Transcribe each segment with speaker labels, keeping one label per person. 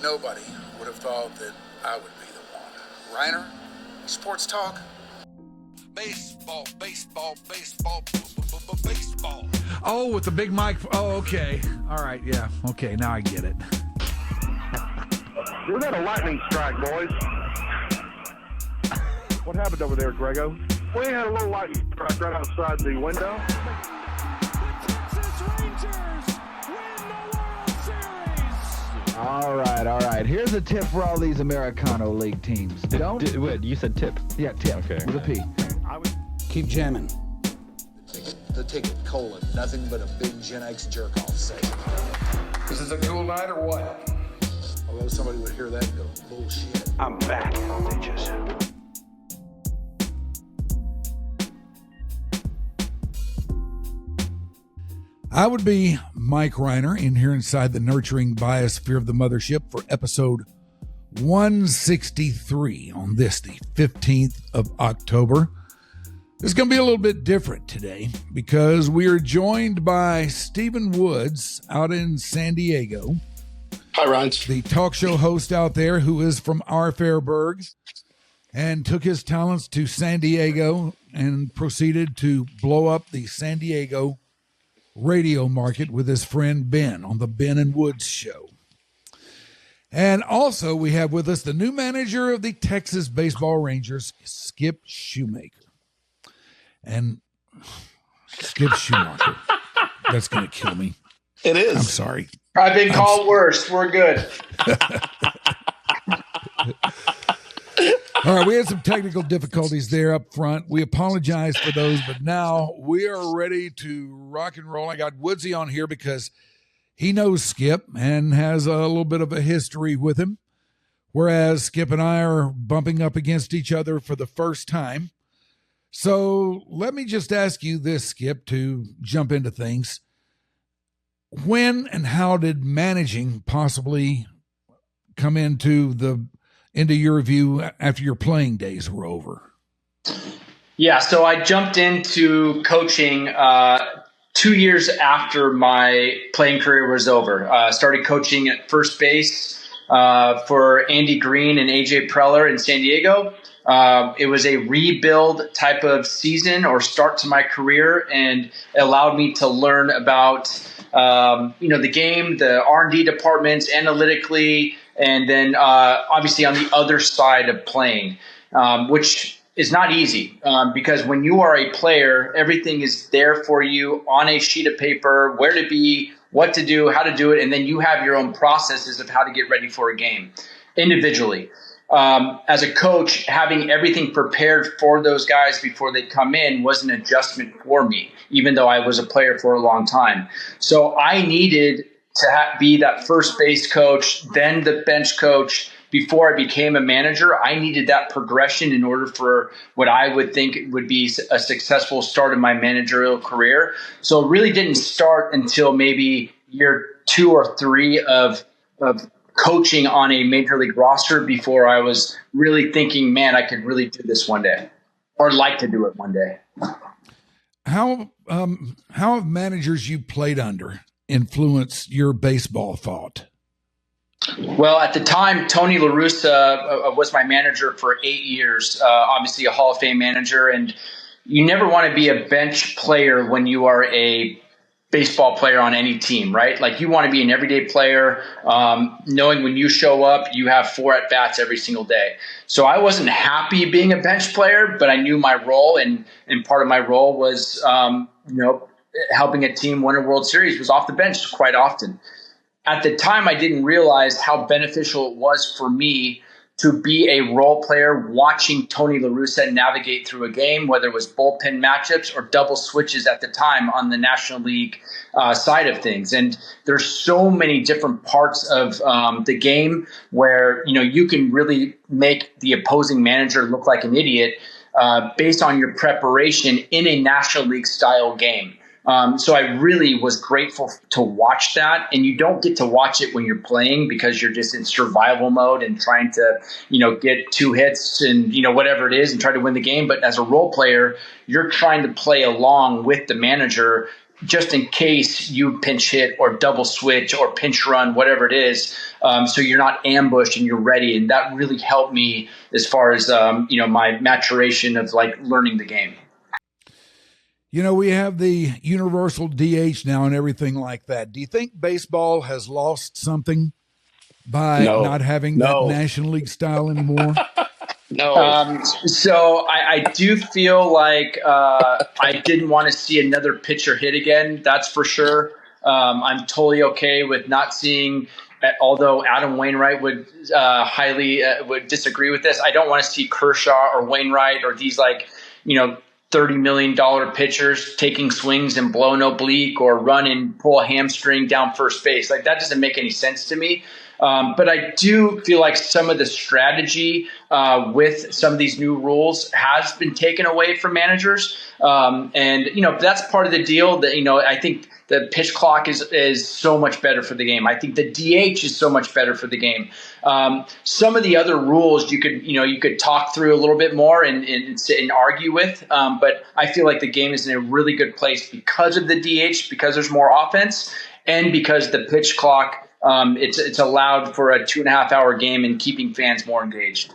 Speaker 1: Nobody would have thought that I would be the one. Rhyner, sports talk.
Speaker 2: Baseball, baseball, baseball, baseball.
Speaker 3: Oh, with the big mic. Oh, okay. All right, yeah. Okay, now I get it.
Speaker 4: We got a lightning strike, boys. What happened over there, Grego? We had a little lightning strike right outside the window.
Speaker 5: The Texas Rangers win the World Series.
Speaker 6: All right. Here's a tip for all these Americano League teams.
Speaker 7: Wait, you said tip?
Speaker 6: Yeah, tip.
Speaker 7: Okay.
Speaker 6: With a P.
Speaker 8: Keep jamming.
Speaker 9: The ticket, colon, nothing but a big Gen X jerk-off sale.
Speaker 1: This is a cool night or what? Although somebody would hear that and go, bullshit.
Speaker 8: I'm back, bitches.
Speaker 3: I would be Mike Rhyner in here inside the nurturing biosphere of the mothership for episode 163 on this, the 15th of October. It's going to be a little bit different today because we are joined by Stephen Woods out in San Diego.
Speaker 10: Hi, Ron.
Speaker 3: The talk show host out there who is from our Fairburg and took his talents to San Diego and proceeded to blow up the San Diego radio market with his friend Ben on the Ben and Woods show. And also we have with us the new manager of the Texas Baseball Rangers, Skip Schumaker. And Skip Schumaker, that's going to kill me.
Speaker 10: It is.
Speaker 3: I'm sorry.
Speaker 11: I've been called worse. We're good.
Speaker 3: All right, we had some technical difficulties there up front. We apologize for those, but now we are ready to rock and roll. I got Woodsey on here because he knows Skip and has a little bit of a history with him, whereas Skip and I are bumping up against each other for the first time. So let me just ask you this, Skip, to jump into things. When and how did managing possibly come into your view after your playing days were over?
Speaker 11: Yeah, so I jumped into coaching 2 years after my playing career was over. Started coaching at first base for Andy Green and AJ Preller in San Diego. It was a rebuild type of season or start to my career, and it allowed me to learn about the game, the R&D departments, analytically, and then obviously on the other side of playing, which is not easy because when you are a player, everything is there for you on a sheet of paper, where to be, what to do, how to do it, and then you have your own processes of how to get ready for a game individually. As a coach, having everything prepared for those guys before they come in was an adjustment for me, even though I was a player for a long time. So I needed to be that first base coach, then the bench coach. Before I became a manager, I needed that progression in order for what I would think would be a successful start of my managerial career. So it really didn't start until maybe year 2 or 3 of coaching on a major league roster before I was really thinking, man, I could really do this one day or like to do it one day.
Speaker 3: How have managers you played under influenced your baseball thought?
Speaker 11: Well, at the time, Tony La Russa was my manager for 8 years, obviously a Hall of Fame manager. And you never want to be a bench player when you are a baseball player on any team, right? Like you want to be an everyday player, knowing when you show up, you have 4 at-bats every single day. So I wasn't happy being a bench player, but I knew my role, and part of my role was, helping a team win a World Series was off the bench quite often. At the time, I didn't realize how beneficial it was for me to be a role player watching Tony La Russa navigate through a game, whether it was bullpen matchups or double switches at the time on the National League side of things. And there's so many different parts of the game where, you can really make the opposing manager look like an idiot based on your preparation in a National League style game. So I really was grateful to watch that. And you don't get to watch it when you're playing because you're just in survival mode and trying to, get 2 hits and, whatever it is and try to win the game. But as a role player, you're trying to play along with the manager just in case you pinch hit or double switch or pinch run, whatever it is, so you're not ambushed and you're ready. And that really helped me as far as my maturation of like learning the game.
Speaker 3: We have the universal DH now and everything like that. Do you think baseball has lost something by not having that National League style anymore?
Speaker 10: No.
Speaker 11: So I do feel like I didn't want to see another pitcher hit again. That's for sure. I'm totally okay with not seeing, although Adam Wainwright would highly would disagree with this. I don't want to see Kershaw or Wainwright or these $30 million pitchers taking swings and blow an oblique or run and pull a hamstring down first base. Like, that doesn't make any sense to me. But I do feel like some of the strategy with some of these new rules has been taken away from managers. That's part of the deal that, I think the pitch clock is so much better for the game. I think the DH is so much better for the game. Some of the other rules you could talk through a little bit more and sit and argue with. But I feel like the game is in a really good place because of the DH, because there's more offense, and because the pitch clock, it's allowed for a 2.5 hour game and keeping fans more engaged.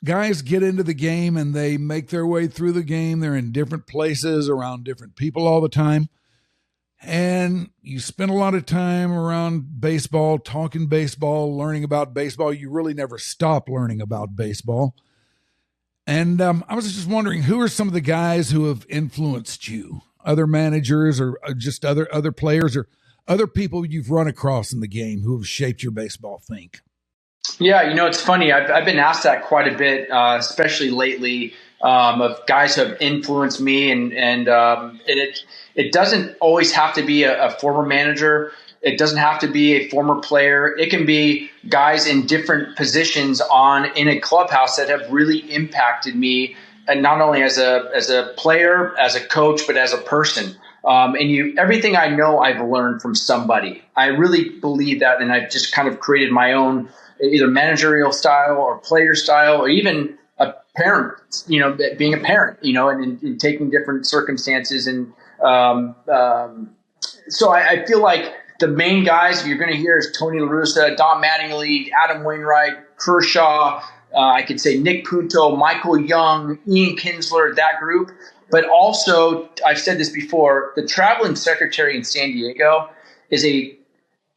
Speaker 3: Guys get into the game and they make their way through the game. They're in different places around different people all the time. And you spend a lot of time around baseball, talking baseball, learning about baseball. You really never stop learning about baseball. And I was just wondering, who are some of the guys who have influenced you? Other managers or just other players or other people you've run across in the game who have shaped your baseball think?
Speaker 11: Yeah, it's funny. I've been asked that quite a bit, especially lately, of guys who have influenced me, and it doesn't always have to be a former manager. It doesn't have to be a former player. It can be guys in different positions in a clubhouse that have really impacted me, and not only as a player, as a coach, but as a person. Everything I know, I've learned from somebody. I really believe that, and I've just kind of created my own either managerial style or player style, or even a parent, being a parent, and taking different circumstances. And so I feel like the main guys you're going to hear is Tony La Russa, Don Mattingly, Adam Wainwright, Kershaw. I could say Nick Punto, Michael Young, Ian Kinsler, that group. But also, I've said this before, the traveling secretary in San Diego is a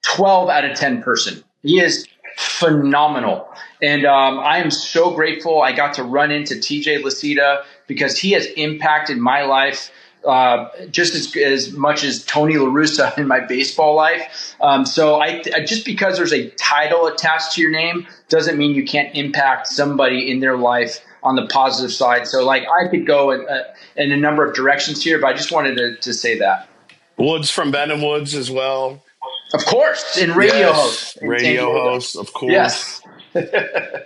Speaker 11: 12 out of 10 person. He is phenomenal. And I am so grateful I got to run into TJ Lasita because he has impacted my life just as much as Tony La Russa in my baseball life. So I just because there's a title attached to your name doesn't mean you can't impact somebody in their life on the positive side. So I could go in a number of directions here, but I just wanted to say that.
Speaker 10: Woods from Ben and Woods as well.
Speaker 11: Of course, and radio host.
Speaker 10: Radio host, of course.
Speaker 11: Yes.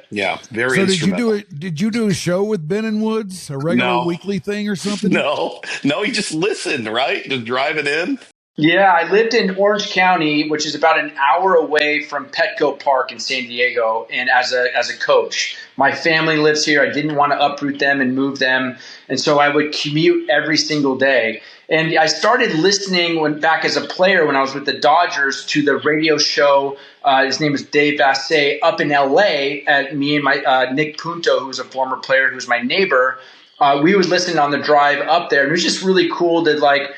Speaker 10: Yeah, very.
Speaker 3: So did you do a show with Ben and Woods, a regular weekly thing or something?
Speaker 10: No, you just listened, right? Just driving in.
Speaker 11: Yeah, I lived in Orange County, which is about an hour away from Petco Park in San Diego, and as a coach. My family lives here. I didn't want to uproot them and move them, and so I would commute every single day. And I started listening back as a player when I was with the Dodgers to the radio show. His name is Dave Vassay up in L.A. At me and my Nick Punto, who was a former player, who was my neighbor. We would listen on the drive up there, and it was just really cool to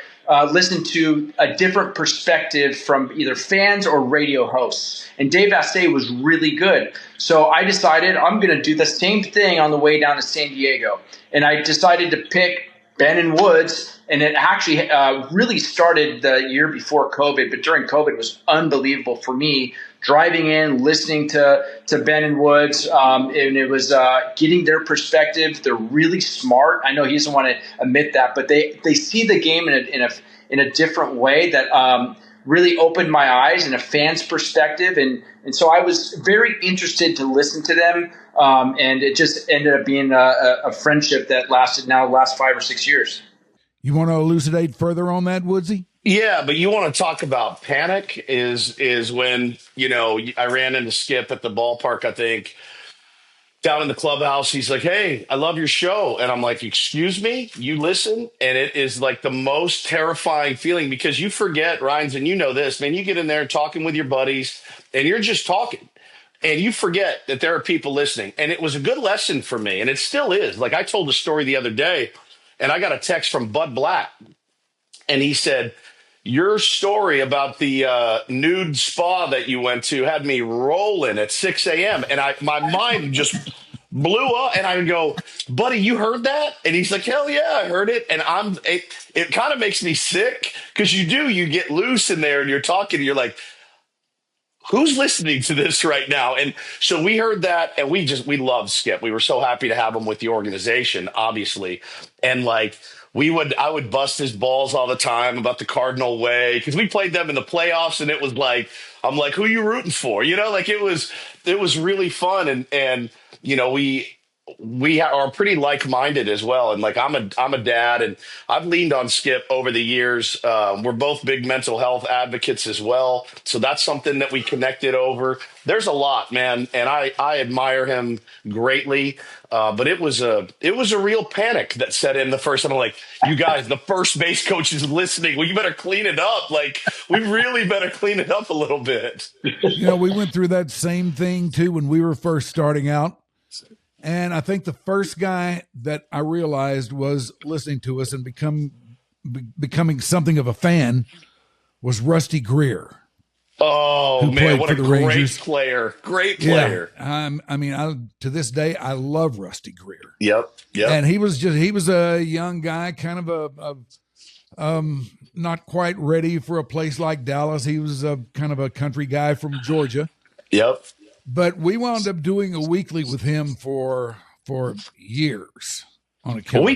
Speaker 11: listen to a different perspective from either fans or radio hosts. And Dave Vassay was really good. So I decided I'm going to do the same thing on the way down to San Diego. And I decided to pick Ben and Woods. And it actually really started the year before COVID. But during COVID, it was unbelievable for me driving in, listening to Ben and Woods. And it was getting their perspective. They're really smart. I know he doesn't want to admit that, but they see the game in a different way that really opened my eyes in a fan's perspective. And so I was very interested to listen to them. And it just ended up being a friendship that last 5 or 6 years.
Speaker 3: You want to elucidate further on that, Woodsey?
Speaker 10: Yeah, but you want to talk about panic is when, I ran into Skip at the ballpark, I think, down in the clubhouse. He's like, "Hey, I love your show." And I'm like, "Excuse me, you listen?" And it is like the most terrifying feeling because you forget, Ryan's, and you know this, man, you get in there talking with your buddies and you're just talking and you forget that there are people listening. And it was a good lesson for me. And it still is. Like I told a story the other day and I got a text from Bud Black and he said, "Your story about the nude spa that you went to had me rolling at 6 a.m." And my mind just blew up. And I go, "Buddy, you heard that?" And he's like, "Hell yeah, I heard it." And it kind of makes me sick because you get loose in there and you're talking and you're like, who's listening to this right now? And so we heard that and we love Skip. We were so happy to have him with the organization, obviously. And like, I would bust his balls all the time about the Cardinal way because we played them in the playoffs, and it was like, I'm like, who are you rooting for? Like it was really fun, and we are pretty like-minded as well. And like I'm a dad, and I've leaned on Skip over the years. We're both big mental health advocates as well, so that's something that we connected over. There's a lot, man, and I admire him greatly. But it was a real panic that set in the first time. I'm like, you guys, the first base coach is listening. Well, you better clean it up. Like, we really better clean it up a little bit.
Speaker 3: We went through that same thing too when we were first starting out. And I think the first guy that I realized was listening to us and becoming something of a fan was Rusty Greer.
Speaker 10: Oh man, what a great
Speaker 3: Rangers.
Speaker 10: player! Great player.
Speaker 3: Yeah, to this day, I love Rusty Greer.
Speaker 10: Yep.
Speaker 3: And he was a young guy, kind of not quite ready for a place like Dallas. He was a kind of a country guy from Georgia.
Speaker 10: Yep.
Speaker 3: But we wound up doing a weekly with him for years on account.
Speaker 10: We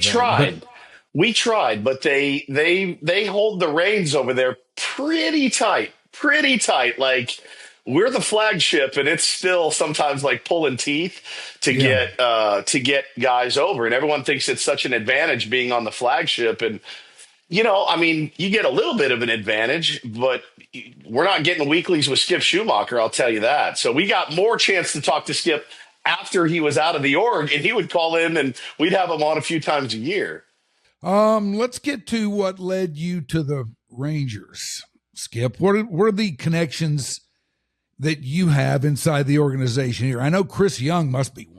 Speaker 10: tried, but they hold the reins over there pretty tight. Like we're the flagship, and it's still sometimes like pulling teeth to get guys over. And everyone thinks it's such an advantage being on the flagship. And you get a little bit of an advantage, but we're not getting weeklies with Skip Schumaker, I'll tell you that. So we got more chance to talk to Skip after he was out of the org, and he would call in, and we'd have him on a few times a year.
Speaker 3: Let's get to what led you to the Rangers, Skip. What are the connections that you have inside the organization here? I know Chris Young must be one.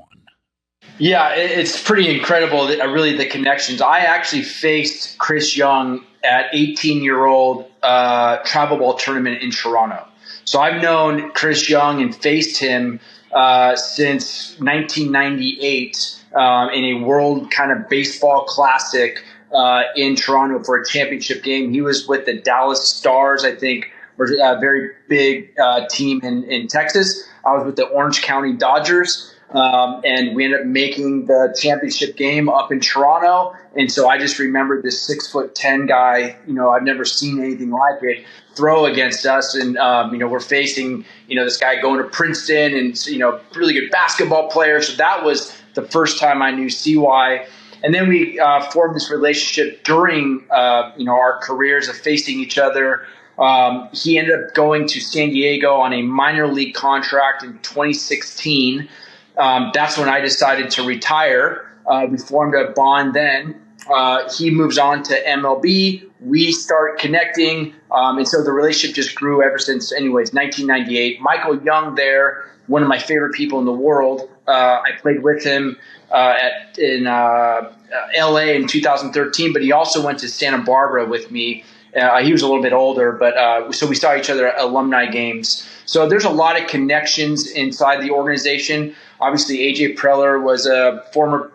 Speaker 11: Yeah, it's pretty incredible, really, the connections. I actually faced Chris Young at 18-year-old travel ball tournament in Toronto. So I've known Chris Young and faced him since 1998 in a world kind of baseball classic in Toronto for a championship game. He was with the Dallas Stars, I think, or a very big team in Texas. I was with the Orange County Dodgers. And we ended up making the championship game up in Toronto. And so I just remembered this 6'10" guy, I've never seen anything like it, throw against us. And, we're facing, this guy going to Princeton and, really good basketball player. So that was the first time I knew CY. And then we formed this relationship during, our careers of facing each other. He ended up going to San Diego on a minor league contract in 2016. That's when I decided to retire. We formed a bond then. He moves on to MLB. We start connecting. And so the relationship just grew ever since, 1998. Michael Young there, one of my favorite people in the world. I played with him in L.A. in 2013, but he also went to Santa Barbara with me. He was a little bit older, but so we saw each other at alumni games. So there's a lot of connections inside the organization. Obviously, AJ Preller was a former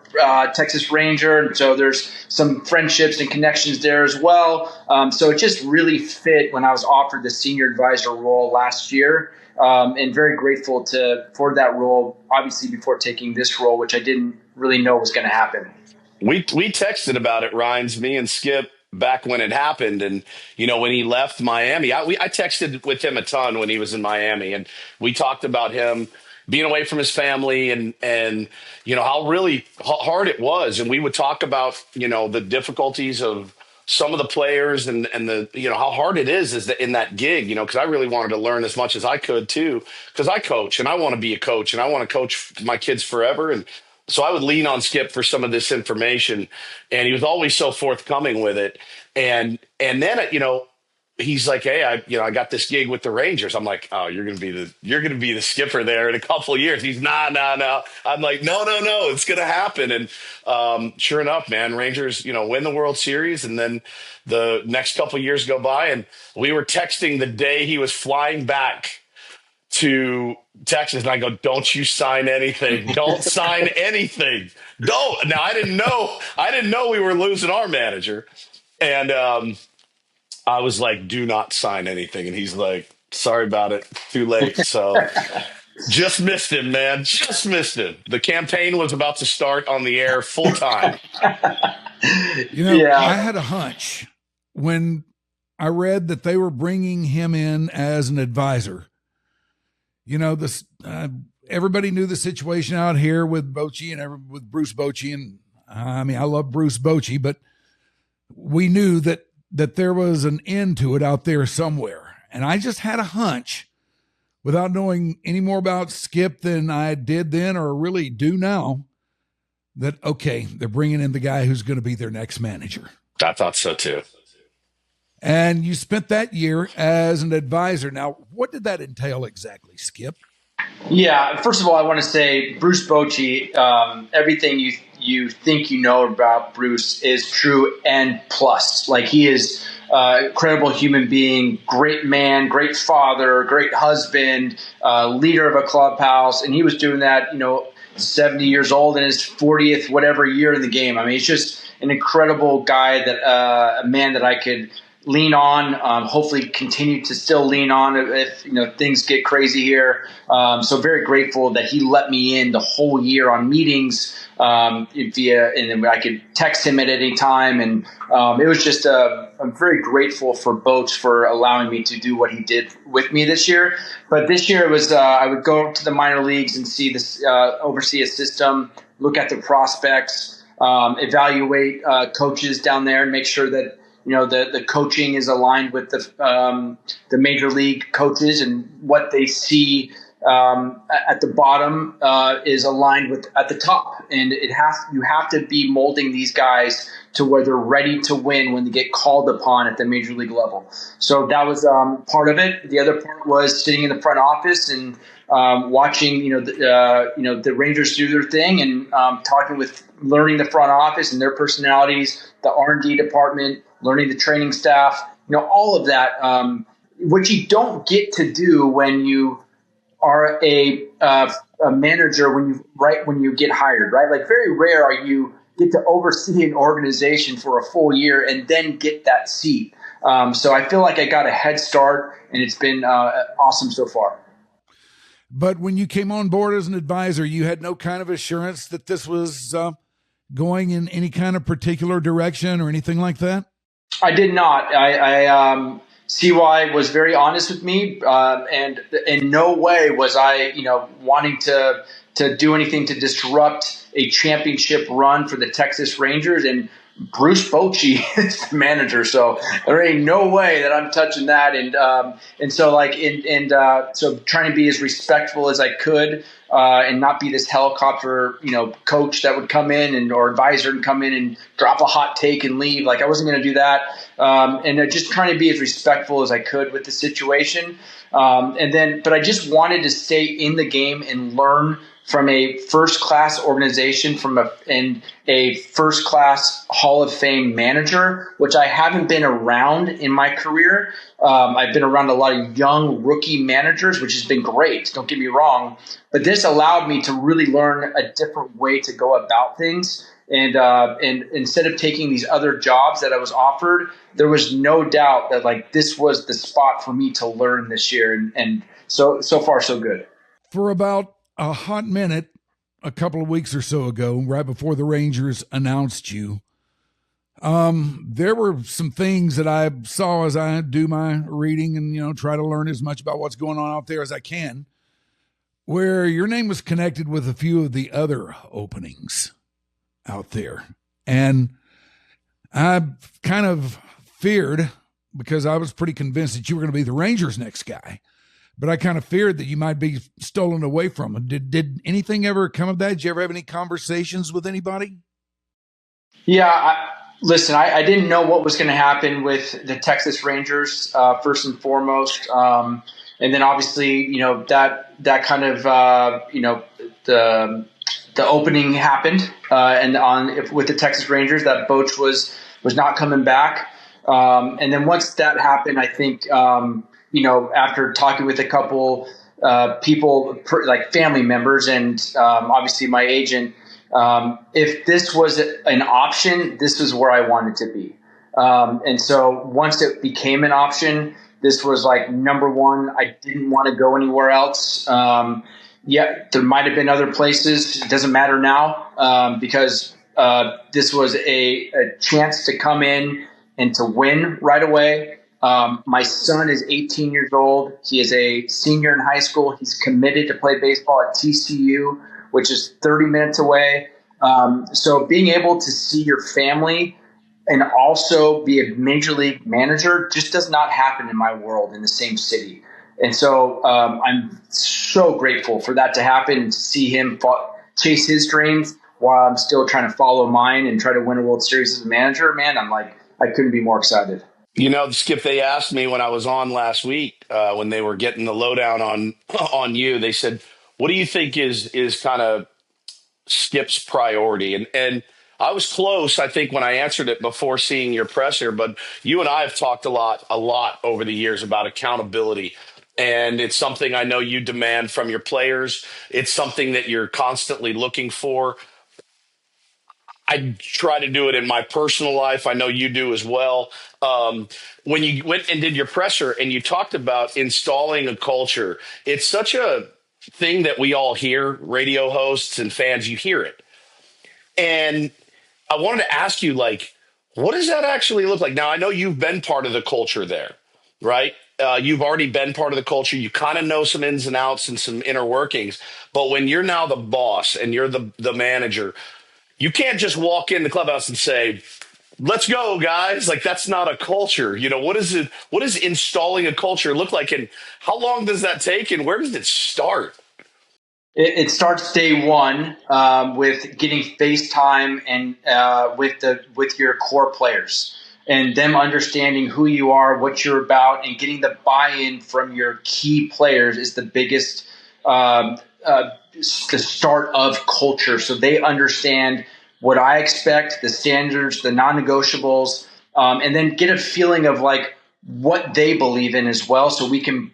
Speaker 11: Texas Ranger, and so there's some friendships and connections there as well. So it just really fit when I was offered the senior advisor role last year, and very grateful for that role, obviously, before taking this role, which I didn't really know was going to happen.
Speaker 10: We texted about it, Ryan's, me and Skip, back when it happened. And, when he left Miami, I texted with him a ton when he was in Miami, and we talked about him being away from his family and how really hard it was. And we would talk about, the difficulties of some of the players and the, how hard it is that in that gig, because I really wanted to learn as much as I could too, because I coach and I want to be a coach and I want to coach my kids forever. And so I would lean on Skip for some of this information, and he was always so forthcoming with it. And then, he's like, hey, I got this gig with the Rangers. I'm like, oh, you're gonna be the skipper there in a couple of years. He's nah. I'm like, no, it's gonna happen. And sure enough, man, Rangers, win the World Series, and then the next couple of years go by, and we were texting the day he was flying back to Texas, and I go, don't you sign anything. Don't sign anything. Don't. Now I didn't know we were losing our manager. And I was like, do not sign anything. And he's like, sorry about it. Too late. So just missed him, man. Just missed him. The campaign was about to start on the air full time.
Speaker 3: I had a hunch when I read that they were bringing him in as an advisor. Everybody knew the situation out here with Bochy and with Bruce Bochy. And I love Bruce Bochy, but we knew that there was an end to it out there somewhere. And I just had a hunch, without knowing any more about Skip than I did then or really do now, that, okay, they're bringing in the guy who's going to be their next manager.
Speaker 10: I thought so too.
Speaker 3: And you spent that year as an advisor. Now, what did that entail exactly, Skip?
Speaker 11: Yeah, first of all, I want to say Bruce Bochy, everything you think you know about Bruce is true and plus. Like, he is an incredible human being, great man, great father, great husband, leader of a clubhouse. And he was doing that, 70 years old in his 40th, whatever year in the game. I mean, he's just an incredible guy, that a man that I could lean on, hopefully continue to still lean on if things get crazy here. So very grateful that he let me in the whole year on meetings and then I could text him at any time. And it was just I'm very grateful for Boats for allowing me to do what he did with me this year. But this year it was I would go to the minor leagues and see this, oversee a system, look at the prospects, evaluate coaches down there, and make sure that the coaching is aligned with the major league coaches, and what they see at the bottom is aligned with at the top. And you have to be molding these guys to where they're ready to win when they get called upon at the major league level. So that was part of it. The other part was sitting in the front office and watching the Rangers do their thing, and learning the front office and their personalities, the R&D department, learning the training staff, all of that, which you don't get to do when you are a manager when you get hired, right? Like, very rare are you get to oversee an organization for a full year and then get that seat. So I feel like I got a head start, and it's been awesome so far.
Speaker 3: But when you came on board as an advisor, you had no kind of assurance that this was going in any kind of particular direction or anything like that?
Speaker 11: I did not. CY was very honest with me, and in no way was I, wanting to do anything to disrupt a championship run for the Texas Rangers. And Bruce Bochy is the manager, so there ain't no way that I'm touching that. And so so trying to be as respectful as I could, and not be this helicopter, coach that would come in or advisor and come in and drop a hot take and leave. Like, I wasn't going to do that. And just trying to be as respectful as I could with the situation. But I just wanted to stay in the game and learn from a first-class organization, and a first-class Hall of Fame manager, which I haven't been around in my career. I've been around a lot of young rookie managers, which has been great. Don't get me wrong. But this allowed me to really learn a different way to go about things. And instead of taking these other jobs that I was offered, there was no doubt that this was the spot for me to learn this year. And so far, so good.
Speaker 3: For about a hot minute, a couple of weeks or so ago, right before the Rangers announced you, there were some things that I saw as I do my reading and, try to learn as much about what's going on out there as I can, where your name was connected with a few of the other openings out there. And I kind of feared, because I was pretty convinced that you were going to be the Rangers' next guy, but I kind of feared that you might be stolen away from him. Did anything ever come of that? Did you ever have any conversations with anybody?
Speaker 11: Yeah, listen, I didn't know what was going to happen with the Texas Rangers, first and foremost. And then obviously, that kind of, the opening happened, and with the Texas Rangers, that Bochy was not coming back. And then once that happened, I think, after talking with a couple people, like family members, and obviously my agent, if this was an option, this was where I wanted to be. And so once it became an option, this was like number one. I didn't want to go anywhere else. There might have been other places. It doesn't matter now, because this was a chance to come in and to win right away. My son is 18 years old. He is a senior in high school. He's committed to play baseball at TCU, which is 30 minutes away. So being able to see your family and also be a major league manager just does not happen in my world in the same city. And so I'm so grateful for that to happen, and to see him chase his dreams while I'm still trying to follow mine and try to win a World Series as a manager. Man, I'm like, I couldn't be more excited.
Speaker 10: Skip, they asked me when I was on last week, when they were getting the lowdown on you, they said, what do you think is kind of Skip's priority? And I was close, I think, when I answered it before seeing your presser, but you and I have talked a lot over the years about accountability. And it's something I know you demand from your players. It's something that you're constantly looking for. I try to do it in my personal life. I know you do as well. When you went and did your presser and you talked about installing a culture, it's such a thing that we all hear, radio hosts and fans, you hear it. And I wanted to ask you, what does that actually look like? Now, I know you've been part of the culture there, right? You've already been part of the culture. You kind of know some ins and outs and some inner workings. But when you're now the boss and you're the manager, you can't just walk in the clubhouse and say, let's go, guys. That's not a culture. What does installing a culture look like? And how long does that take? And where does it start?
Speaker 11: It starts day one with getting FaceTime and with your core players, and them understanding who you are, what you're about, and getting the buy-in from your key players is the biggest the start of culture. So they understand what I expect, the standards, the non-negotiables, and then get a feeling of what they believe in as well, so we can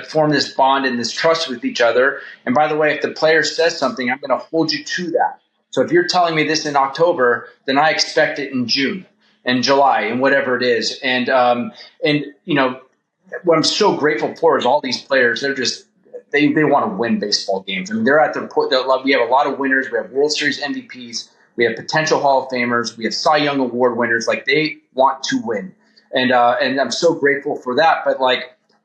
Speaker 11: form this bond and this trust with each other. And by the way, if the player says something, I'm going to hold you to that. So if you're telling me this in October, then I expect it in June and July and whatever it is. And what I'm so grateful for is all these players. They're just they want to win baseball games. I mean, they're at the point that we have a lot of winners. We have World Series MVPs. We have potential Hall of Famers. We have Cy Young Award winners. They want to win, and I'm so grateful for that. But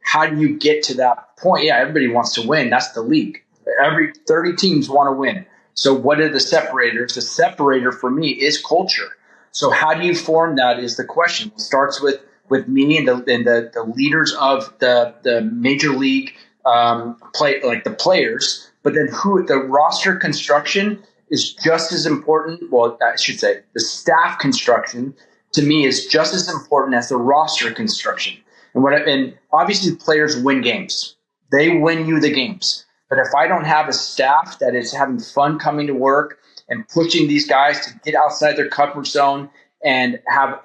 Speaker 11: how do you get to that point? Yeah, everybody wants to win. That's the league. Every 30 teams want to win. So what are the separators? The separator for me is culture. So how do you form that is the question. It starts with me and the leaders of the major league the players. But then the roster construction is just as important. Well, I should say the staff construction to me is just as important as the roster construction. And obviously players win games. They win you the games. But if I don't have a staff that is having fun coming to work and pushing these guys to get outside their comfort zone and have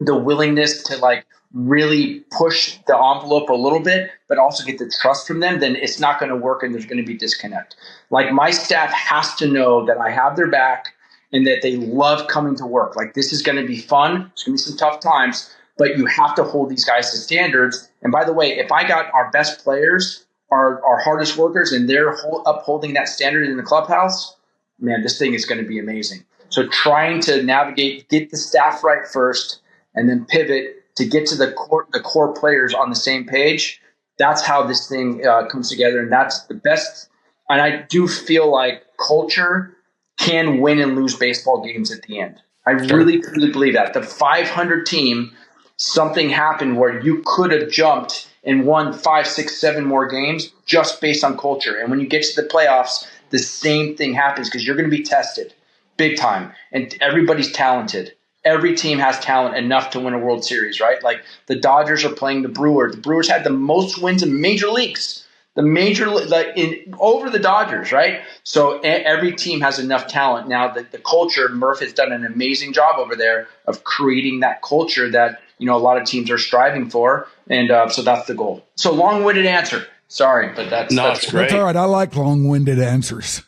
Speaker 11: the willingness to really push the envelope a little bit, but also get the trust from them, then it's not going to work and there's going to be disconnect. My staff has to know that I have their back and that they love coming to work. This is going to be fun. It's going to be some tough times, but you have to hold these guys to standards. And by the way, if I got our best players, our hardest workers, and they're upholding that standard in the clubhouse, man, this thing is going to be amazing. So trying to navigate, get the staff right first, and then pivot to get to the core players on the same page. That's how this thing comes together, and that's the best. And I do feel like culture can win and lose baseball games at the end. I really, truly believe that. The 500 team, something happened where you could have jumped and won 5, 6, 7 more games just based on culture. And when you get to the playoffs, the same thing happens because you're going to be tested big time. And everybody's talented. Every team has talent enough to win a World Series, right? Like the Dodgers are playing the Brewers. The Brewers had the most wins in major leagues. Over the Dodgers, right? So every team has enough talent. Now the culture, Murph has done an amazing job over there of creating that culture that, a lot of teams are striving for. And so that's the goal. So long-winded answer. Sorry, but that's
Speaker 10: great.
Speaker 3: That's all right. I like long-winded ansers.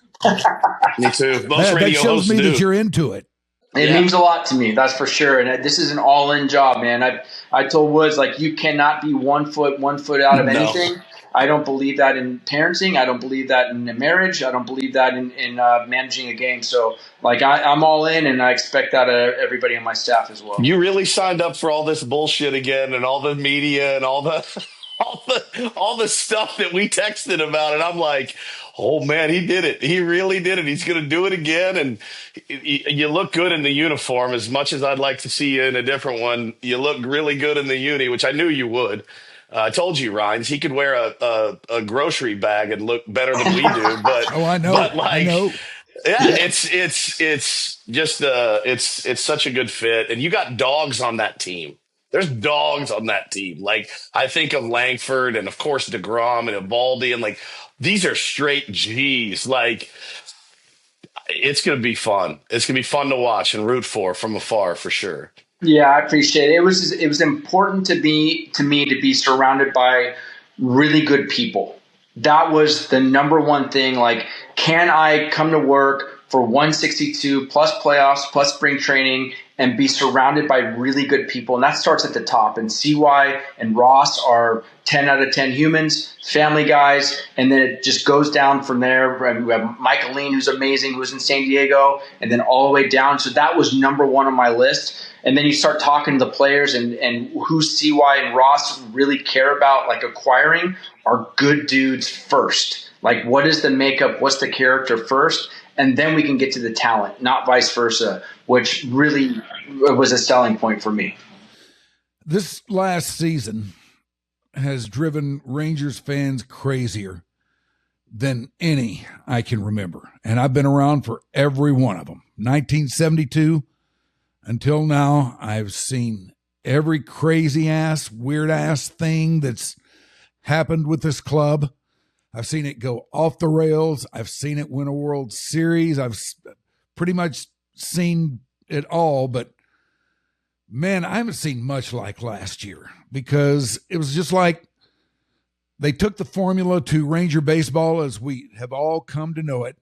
Speaker 10: Me too. Most
Speaker 3: that
Speaker 10: radio
Speaker 3: shows
Speaker 10: hosts
Speaker 3: me
Speaker 10: do.
Speaker 3: that you're into it.
Speaker 11: It means a lot to me, that's for sure. And this is an all-in job, man. I told Woods, you cannot be one foot out of anything. I don't believe that in parenting. I don't believe that in a marriage. I don't believe that in managing a game. So, I'm all in, and I expect that of everybody on my staff as well.
Speaker 10: You really signed up for all this bullshit again, and all the media and all the all the stuff that we texted about, and I'm like, oh man, he did it. He really did it. He's going to do it again. And you look good in the uniform. As much as I'd like to see you in a different one, you look really good in the uni, which I knew you would. I told you, Rhines, he could wear a grocery bag and look better than we do. But
Speaker 3: I know.
Speaker 10: But
Speaker 3: I know.
Speaker 10: Yeah, it's just it's such a good fit, and you got dogs on that team. There's dogs on that team. I think of Langford and of course DeGrom and Evaldi, and these are straight G's. It's gonna be fun. It's gonna be fun to watch and root for from afar for sure.
Speaker 11: Yeah, I appreciate it. It was important to me to be surrounded by really good people. That was the number one thing. Can I come to work for 162 plus playoffs plus spring training and be surrounded by really good people? And that starts at the top. And CY and Ross are 10 out of 10 humans, family guys, and then it just goes down from there. And we have Michael Lean, who's amazing, who's in San Diego, and then all the way down. So that was number one on my list. And then you start talking to the players and who CY and Ross really care about, acquiring, are good dudes first. What is the makeup? What's the character first? And then we can get to the talent, not vice versa, which really was a selling point for me.
Speaker 3: This last season has driven Rangers fans crazier than any I can remember. And I've been around for every one of them. 1972 until now, I've seen every crazy-ass, weird-ass thing that's happened with this club. I've seen it go off the rails. I've seen it win a World Series. I've pretty much seen it all. But, man, I haven't seen much like last year because it was just they took the formula to Ranger baseball as we have all come to know it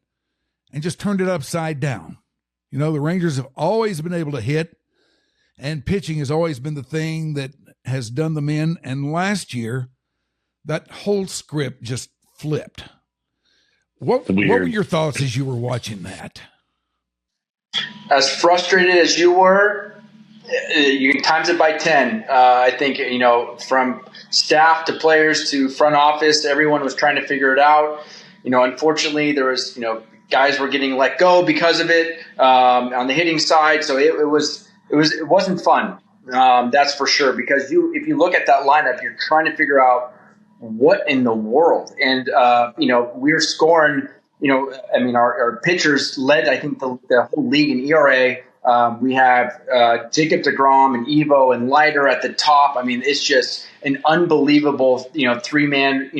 Speaker 3: and just turned it upside down. The Rangers have always been able to hit, and pitching has always been the thing that has done them in. And last year, that whole script just flipped. What were your thoughts as you were watching that?
Speaker 11: As frustrated as you were, you can times it by 10. I think, from staff to players to front office, everyone was trying to figure it out. Unfortunately, there was, guys were getting let go because of it on the hitting side. So it wasn't fun. That's for sure. Because if you look at that lineup, you're trying to figure out what in the world. And we're scoring. Our pitchers led, I think, the whole league in ERA. We have Jacob deGrom and Evo and Leiter at the top. It's just an unbelievable, 3-man,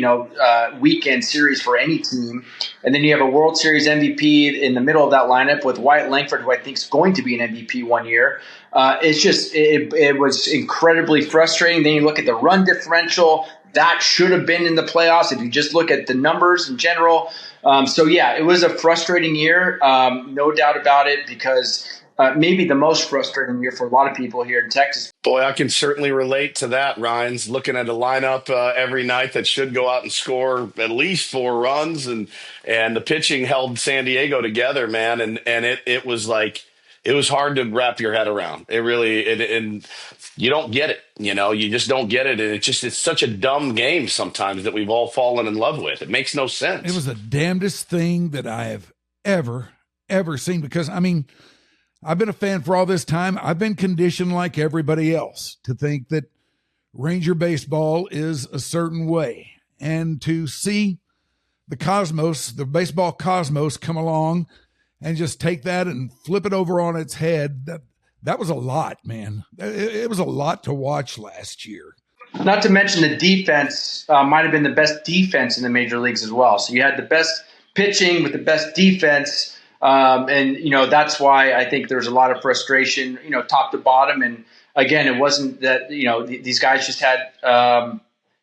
Speaker 11: weekend series for any team. And then you have a World Series MVP in the middle of that lineup with Wyatt Langford, who I think is going to be an MVP one year. It was incredibly frustrating. Then you look at the run differential. That should have been in the playoffs if you just look at the numbers in general. It was a frustrating year, no doubt about it, because maybe the most frustrating year for a lot of people here in Texas.
Speaker 10: Boy, I can certainly relate to that, Rhines. Looking at a lineup every night that should go out and score at least 4 runs, and the pitching held San Diego together, man. And it was it was hard to wrap your head around. It really, and you don't get it, you just don't get it. And it's such a dumb game sometimes that we've all fallen in love with. It makes no sense.
Speaker 3: It was the damnedest thing that I have ever seen because, I've been a fan for all this time. I've been conditioned like everybody else to think that Ranger baseball is a certain way. And to see the cosmos, the baseball cosmos, come along and just take that and flip it over on its head, that was a lot, man. It was a lot to watch last year.
Speaker 11: Not to mention the defense might have been the best defense in the major leagues as well. So you had the best pitching with the best defense. And, that's why I think there's a lot of frustration, top to bottom. And again, it wasn't that, these guys just had,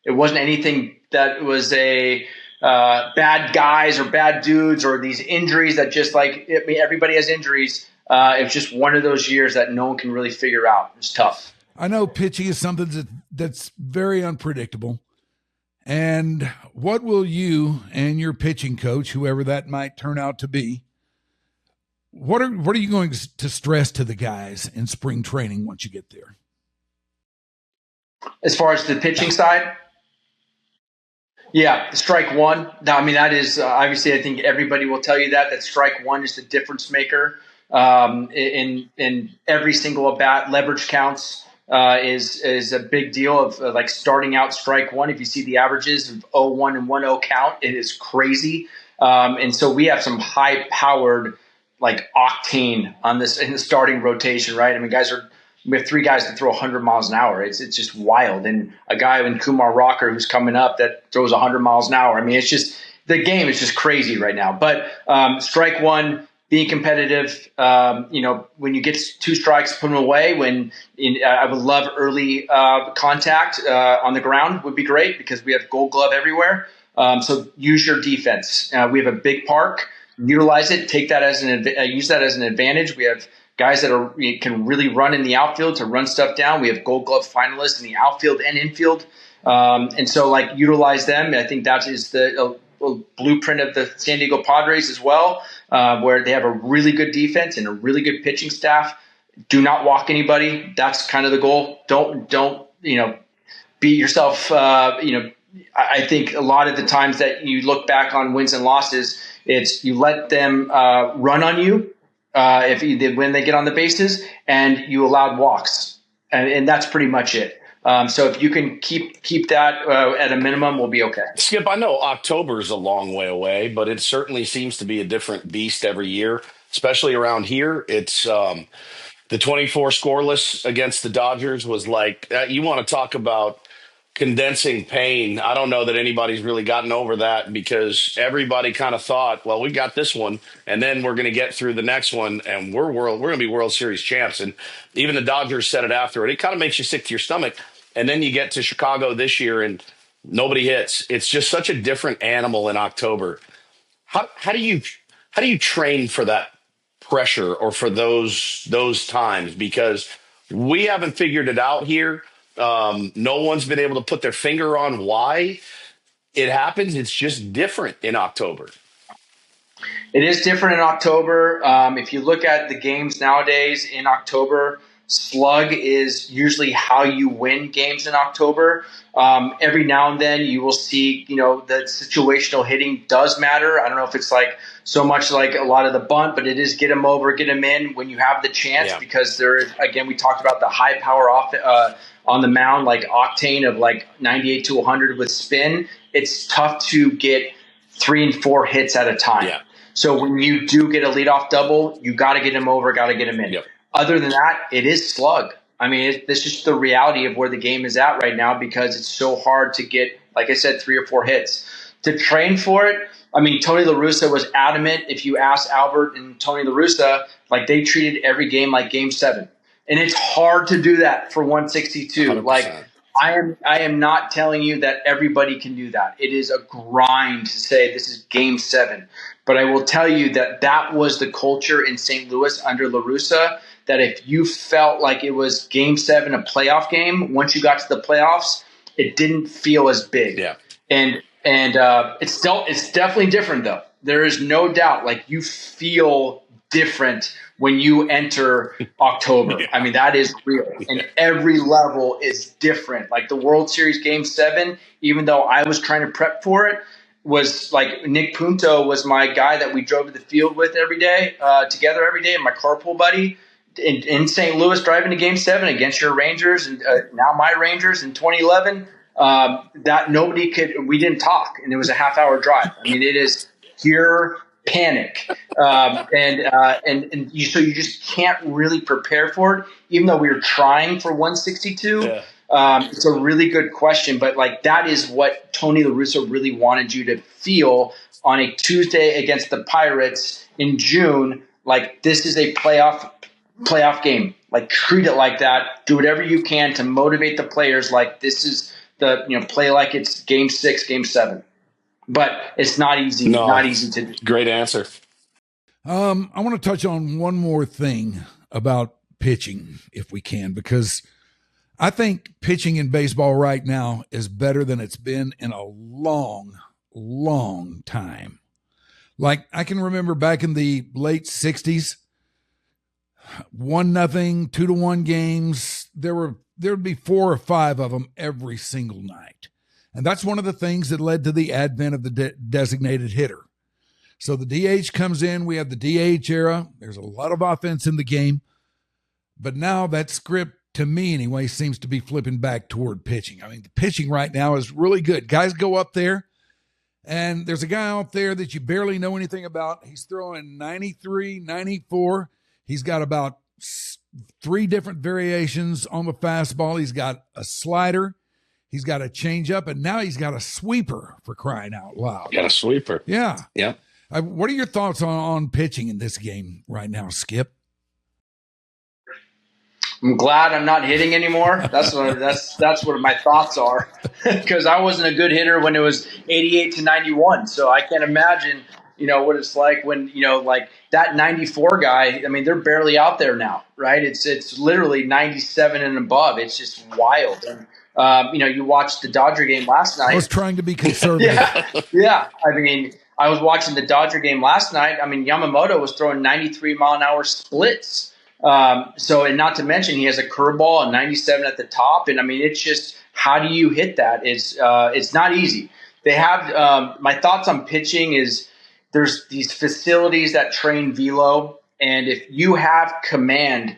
Speaker 11: it wasn't anything that was a bad guys or bad dudes or these injuries that just everybody has injuries. It was just one of those years that no one can really figure out. It's tough.
Speaker 3: I know pitching is something that's very unpredictable. And what will you and your pitching coach, whoever that might turn out to be, what are you going to stress to the guys in spring training once you get there?
Speaker 11: As far as the pitching side? Yeah, strike one. That is obviously, I think everybody will tell you that strike one is the difference maker in every single at bat. Leverage counts is a big deal of starting out strike one. If you see the averages of 0-1 and 1-0 count, it is crazy. And so we have some high powered octane on this in the starting rotation, right? We have three guys that throw 100 miles an hour. It's just wild. And a guy in Kumar Rocker who's coming up that throws 100 miles an hour. It's just the game is just crazy right now. But strike one, being competitive. When you get two strikes, put them away. I would love early contact on the ground would be great because we have Gold Glove everywhere. So use your defense. We have a big park. Utilize it. Take that use that as an advantage. We have guys that can really run in the outfield to run stuff down. We have Gold Glove finalists in the outfield and infield, and so utilize them. I think that is the blueprint of the San Diego Padres as well, where they have a really good defense and a really good pitching staff. Do not walk anybody. That's kind of the goal. Don't beat yourself. I think a lot of the times that you look back on wins and losses, it's you let them run on you when they get on the bases, and you allowed walks, and that's pretty much it. So if you can keep that at a minimum, we'll be okay.
Speaker 10: Skip, I know October is a long way away, but it certainly seems to be a different beast every year, especially around here. It's the 24 scoreless against the Dodgers was you want to talk about condensing pain. I don't know that anybody's really gotten over that because everybody kind of thought, well, we got this one and then we're going to get through the next one and we're going to be World Series champs. And even the Dodgers said it after it. It kind of makes you sick to your stomach. And then you get to Chicago this year and nobody hits. It's just such a different animal in October. How do you train for that pressure or for those times? Because we haven't figured it out here. No one's been able to put their finger on why it happens. It's just different in October.
Speaker 11: It is different in October. If you look at the games nowadays in October, slug is usually how you win games in October. Every now and then you will see, that situational hitting does matter. I don't know if it's so much like a lot of the bunt, but it is get them over, get them in when you have the chance, because there is, again, we talked about the high power on the mound, octane of 98 to 100 with spin. It's tough to get 3 and 4 hits at a time. Yeah. So when you do get a leadoff double, you got to get him over, got to get him in. Yep. Other than that, it is slug. This is the reality of where the game is at right now because it's so hard to get, like I said, 3 or 4 hits. To train for it, Tony La Russa was adamant. If you ask Albert and Tony La Russa, they treated every game like Game 7. And it's hard to do that for 162.
Speaker 10: 100%.
Speaker 11: I am not telling you that everybody can do that. It is a grind to say this is Game 7. But I will tell you that was the culture in St. Louis under La Russa, that if you felt like it was Game 7, a playoff game, once you got to the playoffs, it didn't feel as big. Yeah. And it's definitely different, though. There is no doubt. You feel different when you enter October. Yeah. That is real. And every level is different. The World Series Game 7, even though I was trying to prep for it, was Nick Punto was my guy that we drove to the field with every day, together every day, and my carpool buddy. in St. Louis driving to Game 7 against your Rangers and now my Rangers in 2011, that we didn't talk, and it was a half-hour drive. I mean, it is pure panic, so you just can't really prepare for it, even though we were trying for 162.
Speaker 10: Yeah.
Speaker 11: It's a really good question, but like that is what Tony La Russa really wanted you to feel on a Tuesday against the Pirates in June. Like, this is a playoff game. Like, treat it like that. Do whatever you can to motivate the players. Like, this is play like it's Game 6, Game 7. But it's not easy.
Speaker 10: No.
Speaker 11: Not easy to do.
Speaker 10: Great answer.
Speaker 3: I want to touch on one more thing about pitching, if we can, because I think pitching in baseball right now is better than it's been in a long, long time. Like, I can remember back in the late 60s, 1-0, 2-1 games. There would be 4 or 5 of them every single night. And that's one of the things that led to the advent of the designated hitter. So the DH comes in. We have the DH era. There's a lot of offense in the game. But now that script, to me anyway, seems to be flipping back toward pitching. I mean, the pitching right now is really good. Guys go up there, and there's a guy out there that you barely know anything about. He's throwing 93, 94. He's got about 3 different variations on the fastball. He's got a slider. He's got a changeup, and now he's got a sweeper, for crying out loud.
Speaker 10: Got a sweeper.
Speaker 3: Yeah.
Speaker 10: Yeah.
Speaker 3: What are your thoughts on pitching in this game right now, Skip?
Speaker 11: I'm glad I'm not hitting anymore. That's what my thoughts are, because I wasn't a good hitter when it was 88 to 91. So I can't imagine, what it's like when, like that 94 guy. I mean, they're barely out there now, right? It's literally 97 and above. It's just wild. And, you watched the Dodger game last night.
Speaker 3: I was trying to be conservative.
Speaker 11: Yeah. I mean, I was watching the Dodger game last night. I mean, Yamamoto was throwing 93 mile an hour splits. And not to mention he has a curveball and 97 at the top. And I mean, it's just, how do you hit that? It's not easy. They have, my thoughts on pitching is there's these facilities that train velo. And if you have command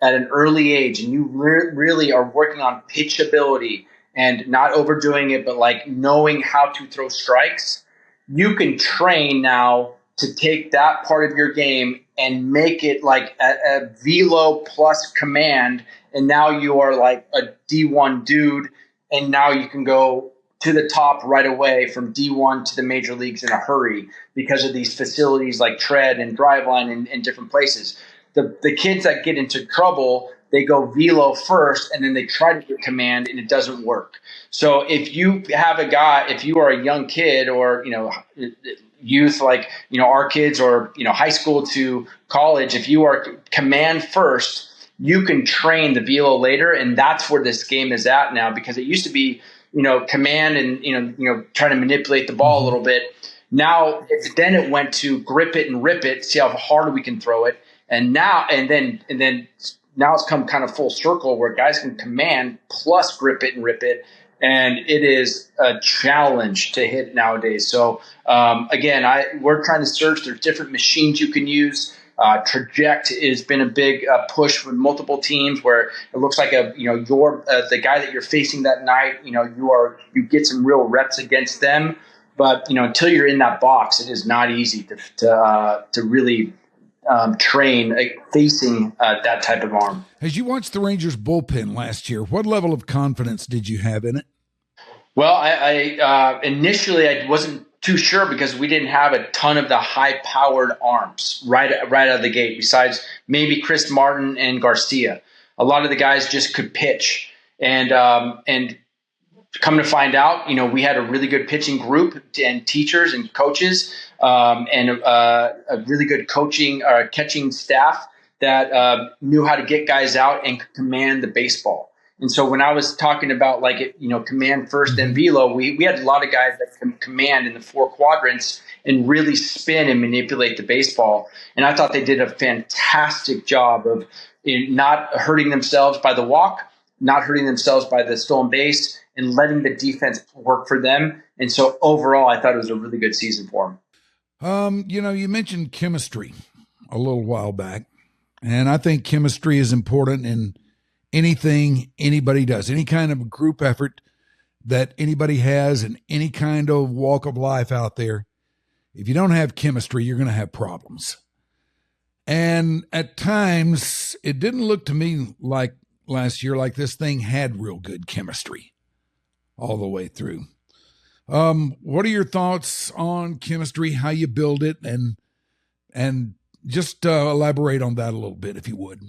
Speaker 11: at an early age and you really are working on pitchability and not overdoing it, but like knowing how to throw strikes, you can train now to take that part of your game and make it like a velo plus command. And now you are like a D1 dude. And now you can go to the top right away from D1 to the major leagues in a hurry because of these facilities like Tread and Driveline in different places. The kids that get into trouble, they go velo first and then they try to get command and it doesn't work. So if you have a guy, if you are a young kid or, youth like, our kids or, high school to college, if you are command first, you can train the velo later. And that's where this game is at now, because it used to be, command and, trying to manipulate the ball a little bit. Now then it went to grip it and rip it, see how hard we can throw it. And now it's come kind of full circle where guys can command plus grip it and rip it. And it is a challenge to hit nowadays. So, again, we're trying to search. There's different machines you can use. Traject has been a big push for multiple teams where it looks like you're the guy that you're facing that night. You get some real reps against them. But, until you're in that box, it is not easy to really train facing that type of arm.
Speaker 3: As you watched the Rangers bullpen last year, what level of confidence did you have in it?
Speaker 11: Well, I initially I wasn't too sure because we didn't have a ton of the high-powered arms right out of the gate, besides maybe Chris Martin and Garcia. A lot of the guys just could pitch. And come to find out, we had a really good pitching group and teachers and coaches and a really good catching staff that knew how to get guys out and could command the baseball. And so when I was talking about command first and velo, we had a lot of guys that can command in the 4 quadrants and really spin and manipulate the baseball. And I thought they did a fantastic job of not hurting themselves by the walk, not hurting themselves by the stolen base, and letting the defense work for them. And so overall, I thought it was a really good season for them.
Speaker 3: You mentioned chemistry a little while back. And I think chemistry is important in anything anybody does, any kind of group effort that anybody has in any kind of walk of life out there. If you don't have chemistry, you're going to have problems. And at times, it didn't look to me like last year like this thing had real good chemistry all the way through. What are your thoughts on chemistry, how you build it, and just elaborate on that a little bit, if you would.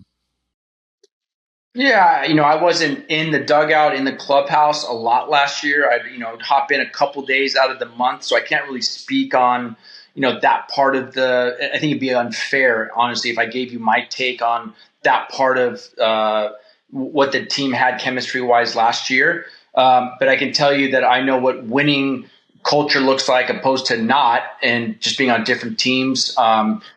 Speaker 11: Yeah, I wasn't in the dugout in the clubhouse a lot last year. I'd, hop in a couple days out of the month, so I can't really speak on, that part of I think it'd be unfair, honestly, if I gave you my take on that part of what the team had chemistry-wise last year. But I can tell you that I know what winning culture looks like opposed to not, and just being on different teams,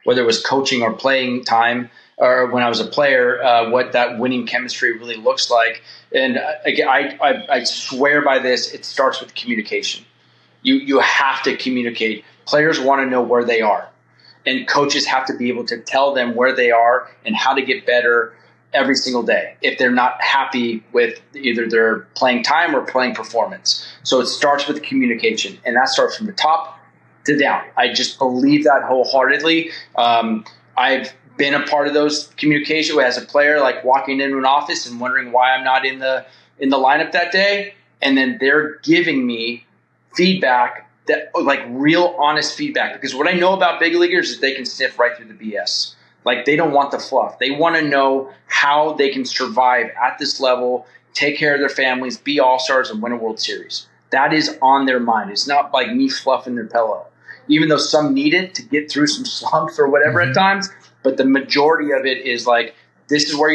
Speaker 11: whether it was coaching or playing time, or when I was a player, what that winning chemistry really looks like. And again, I swear by this, it starts with communication. You have to communicate. Players want to know where they are, and coaches have to be able to tell them where they are and how to get better every single day if they're not happy with either their playing time or playing performance. So it starts with communication, and that starts from the top to down. I just believe that wholeheartedly. I've been a part of those communication as a player, like walking into an office and wondering why I'm not in the lineup that day. And then they're giving me feedback, that like real honest feedback, because what I know about big leaguers is they can sniff right through the BS. Like, they don't want the fluff. They want to know how they can survive at this level, take care of their families, be all-stars, and win a World Series. That is on their mind. It's not like me fluffing their pillow, even though some need it to get through some slumps or whatever at times. But the majority of it is like, this is where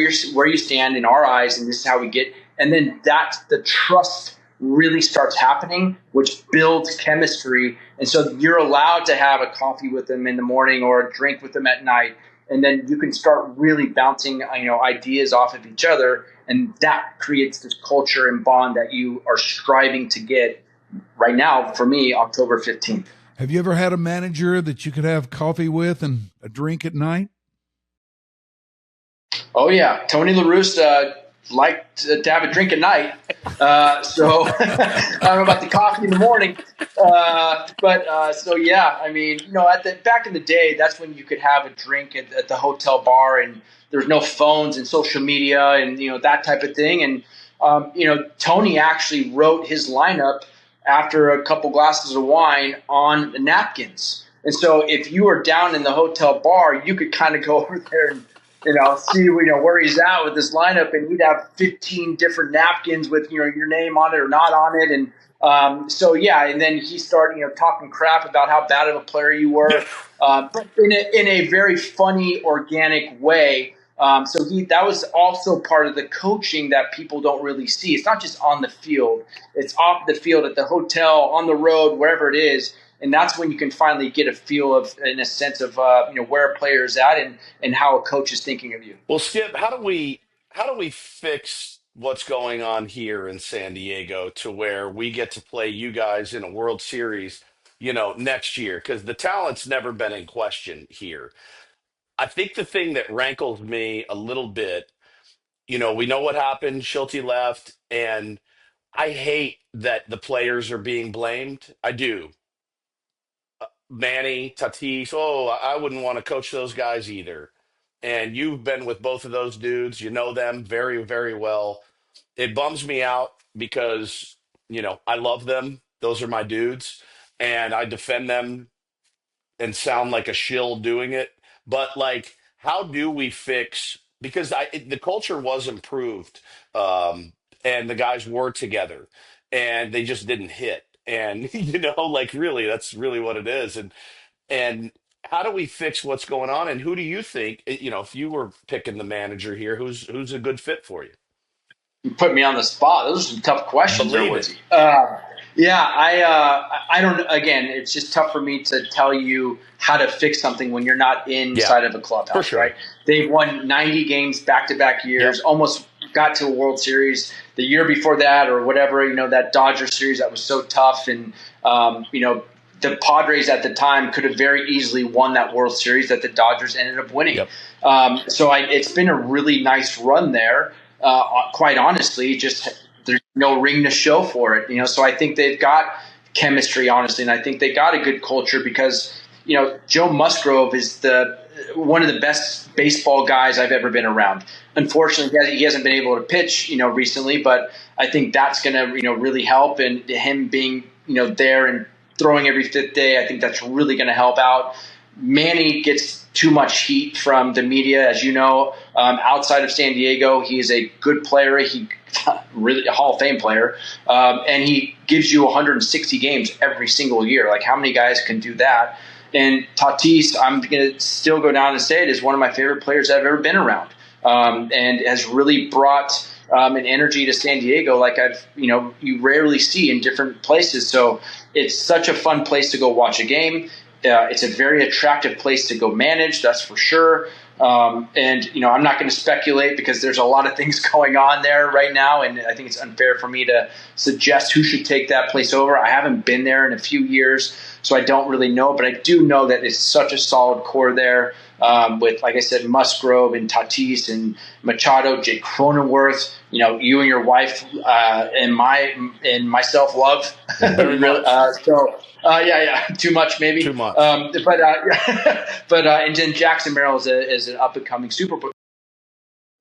Speaker 11: you stand in our eyes, and this is how we get. And then that's the trust really starts happening, which builds chemistry. And so you're allowed to have a coffee with them in the morning or a drink with them at night. And then you can start really bouncing, ideas off of each other. And that creates this culture and bond that you are striving to get right now, for me, October 15th.
Speaker 3: Have you ever had a manager that you could have coffee with and a drink at night?
Speaker 11: Oh, yeah. Tony La Russa liked to have a drink at night. So I don't know about the coffee in the morning. So, yeah, I mean, back in the day, that's when you could have a drink at the hotel bar, and there's no phones and social media and, that type of thing. And, Tony actually wrote his lineup after a couple glasses of wine on the napkins. And so if you were down in the hotel bar, you could kind of go over there and, see, where he's at with this lineup, and he'd have 15 different napkins with, your name on it or not on it. And and then he started, talking crap about how bad of a player you were, but in a very funny, organic way. That was also part of the coaching that people don't really see. It's not just on the field. It's off the field, at the hotel, on the road, wherever it is. And that's when you can finally get a feel of, in a sense of, where a player is at and how a coach is thinking of you.
Speaker 10: Well, Skip, how do we fix what's going on here in San Diego to where we get to play you guys in a World Series, next year? Because the talent's never been in question here. I think the thing that rankles me a little bit, we know what happened. Schulte left, and I hate that the players are being blamed. I do. Manny, Tatis, I wouldn't want to coach those guys either. And you've been with both of those dudes. You know them very, very well. It bums me out because, I love them. Those are my dudes. And I defend them and sound like a shill doing it. But, like, how do we fix – because the culture was improved, and the guys were together, and they just didn't hit. And, really, that's really what it is. And how do we fix what's going on? And who do you think, if you were picking the manager here, who's a good fit for you?
Speaker 11: You put me on the spot. Those are some tough questions, Woodsey. I don't. Again, it's just tough for me to tell you how to fix something when you're not inside of a clubhouse.
Speaker 10: For sure.
Speaker 11: Right? They've won 90 games back-to-back years. Yep. Almost got to a World Series the year before that, or whatever. That Dodger series that was so tough, and the Padres at the time could have very easily won that World Series that the Dodgers ended up winning.
Speaker 10: Yep.
Speaker 11: It's been a really nice run there. Quite honestly, just there's no ring to show for it. So I think they've got chemistry, honestly, and I think they got a good culture because Joe Musgrove is one of the best baseball guys I've ever been around. Unfortunately, he hasn't been able to pitch, recently, but I think that's going to, really help. And him being, there and throwing every fifth day, I think that's really going to help out. Manny gets too much heat from the media, as you know. Outside of San Diego, he is a good player. He really a Hall of Fame player, and he gives you 160 games every single year. Like, how many guys can do that? And Tatis, I'm going to still go down and say it, is one of my favorite players I've ever been around, and has really brought an energy to San Diego like you rarely see in different places. So it's such a fun place to go watch a game. It's a very attractive place to go manage, that's for sure. And I'm not going to speculate because there's a lot of things going on there right now, and I think it's unfair for me to suggest who should take that place over. I haven't been there in a few years, so I don't really know, but I do know that it's such a solid core there with, like I said, Musgrove and Tatis and Machado, Jake Cronenworth. You and your wife and myself love.
Speaker 10: Very much.
Speaker 11: Too much maybe.
Speaker 10: Too much.
Speaker 11: And then Jackson Merrill is an up and coming super.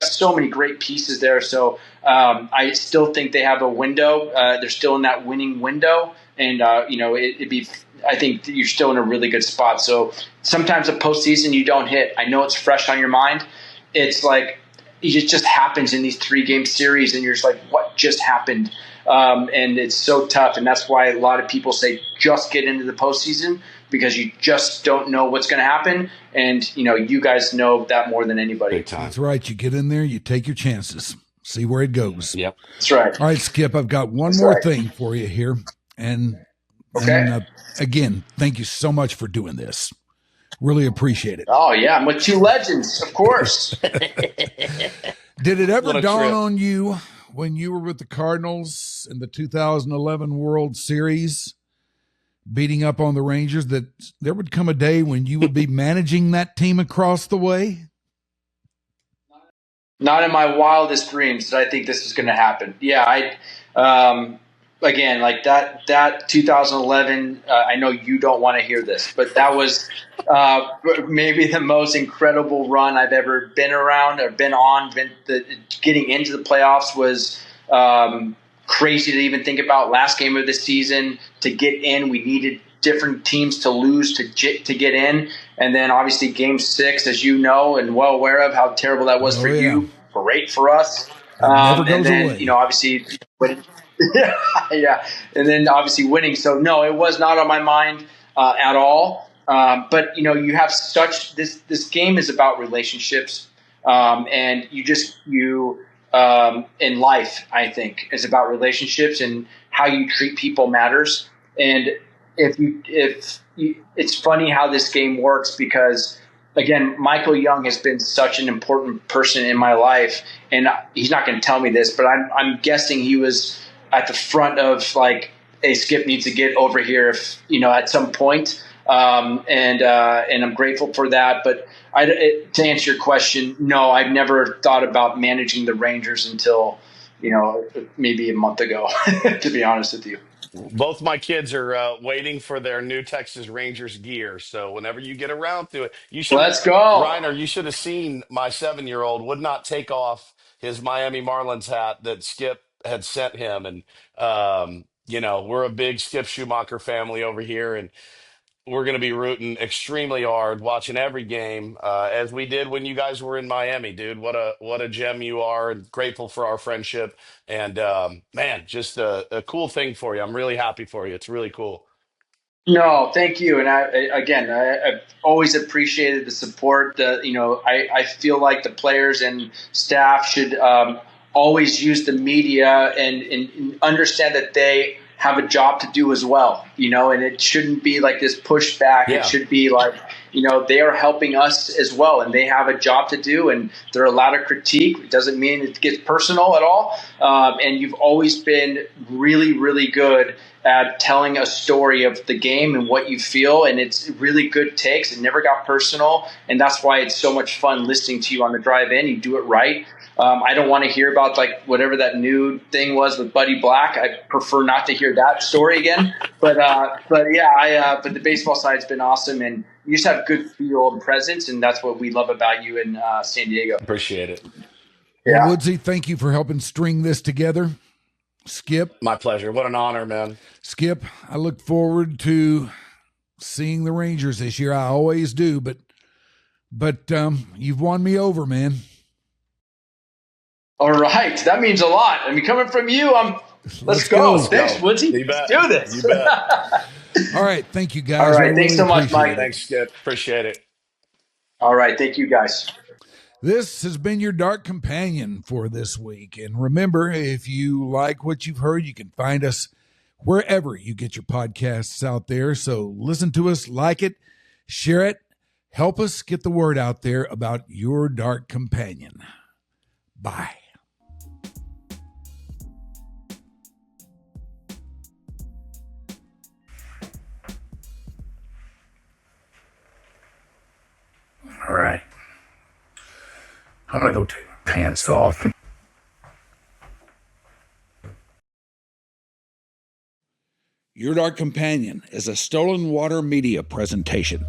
Speaker 11: So many great pieces there. So I still think they have a window. They're still in that winning window, and it'd be. I think you're still in a really good spot. So sometimes the postseason you don't hit. I know it's fresh on your mind. It's like it just happens in these 3-game series, and you're just like, what just happened? And it's so tough, and that's why a lot of people say just get into the postseason because you just don't know what's going to happen, and you guys know that more than anybody.
Speaker 10: Big time.
Speaker 3: That's right. You get in there, you take your chances, see where it goes.
Speaker 10: Yep,
Speaker 11: that's right.
Speaker 3: All right, Skip, I've got one more thing for you here, and again, thank you so much for doing this. Really appreciate it.
Speaker 11: Oh yeah, I'm with two legends, of course.
Speaker 3: Did it ever dawn on you when you were with the Cardinals in the 2011 World Series, beating up on the Rangers, that there would come a day when you would be managing that team across the way?
Speaker 11: Not in my wildest dreams did I think this was going to happen. Yeah, again, like that 2011, I know you don't want to hear this, but that was maybe the most incredible run I've ever been around or been on. Getting into the playoffs was crazy to even think about. Last game of the season to get in, we needed different teams to lose to get in. And then obviously game 6, as you know and well aware of how terrible that was you, great for us.
Speaker 3: Never goes
Speaker 11: and then,
Speaker 3: away.
Speaker 11: Obviously yeah. And then obviously winning. So no, it was not on my mind at all. But you have this game is about relationships. And in life, I think, is about relationships, and how you treat people matters. And it's funny how this game works because, again, Michael Young has been such an important person in my life, and he's not going to tell me this, but I'm guessing he was at the front of like, hey, Skip needs to get over here if at some point. And I'm grateful for that. But to answer your question, no, I've never thought about managing the Rangers until, maybe a month ago, to be honest with you.
Speaker 10: Both my kids are waiting for their new Texas Rangers gear. So whenever you get around to it,
Speaker 11: Let's go.
Speaker 10: Reiner, you should have seen my 7-year-old would not take off his Miami Marlins hat that Skip had sent him. And, we're a big Skip Schumaker family over here, and we're going to be rooting extremely hard, watching every game, as we did when you guys were in Miami, dude. What a gem you are, and grateful for our friendship. And man, just a cool thing for you. I'm really happy for you. It's really cool.
Speaker 11: No, thank you. And I've always appreciated the support. I feel like the players and staff should always use the media and understand that they have a job to do as well, and it shouldn't be like this pushback.
Speaker 10: Yeah.
Speaker 11: It should be like, they are helping us as well, and they have a job to do, and they're allowed to critique. It doesn't mean it gets personal at all. And you've always been really, really good at telling a story of the game and what you feel, and it's really good takes. It never got personal, and that's why it's so much fun listening to you on the drive in. You do it right. I don't want to hear about like whatever that new thing was with Buddy Black. I prefer not to hear that story again. But the baseball side's been awesome, and you just have good feel and presence, and that's what we love about you in San Diego.
Speaker 10: Appreciate it.
Speaker 11: Yeah.
Speaker 3: Well, Woodsey, thank you for helping string this together. Skip.
Speaker 10: My pleasure. What an honor, man.
Speaker 3: Skip, I look forward to seeing the Rangers this year. I always do, but you've won me over, man.
Speaker 11: All right. That means a lot. I mean, coming from you, let's go. Thanks, Woodsey. Let's do this.
Speaker 10: You bet.
Speaker 3: All right. Thank you, guys.
Speaker 11: All right. Thanks so much, Mike.
Speaker 10: Thanks, Skip. Appreciate it.
Speaker 11: All right. Thank you, guys.
Speaker 3: This has been your Dark Companion for this week. And remember, if you like what you've heard, you can find us wherever you get your podcasts out there. So listen to us, like it, share it, help us get the word out there about your Dark Companion. Bye.
Speaker 1: All right. I'm going to go take my pants off.
Speaker 3: Your Dark Companion is a Stolen Water Media presentation.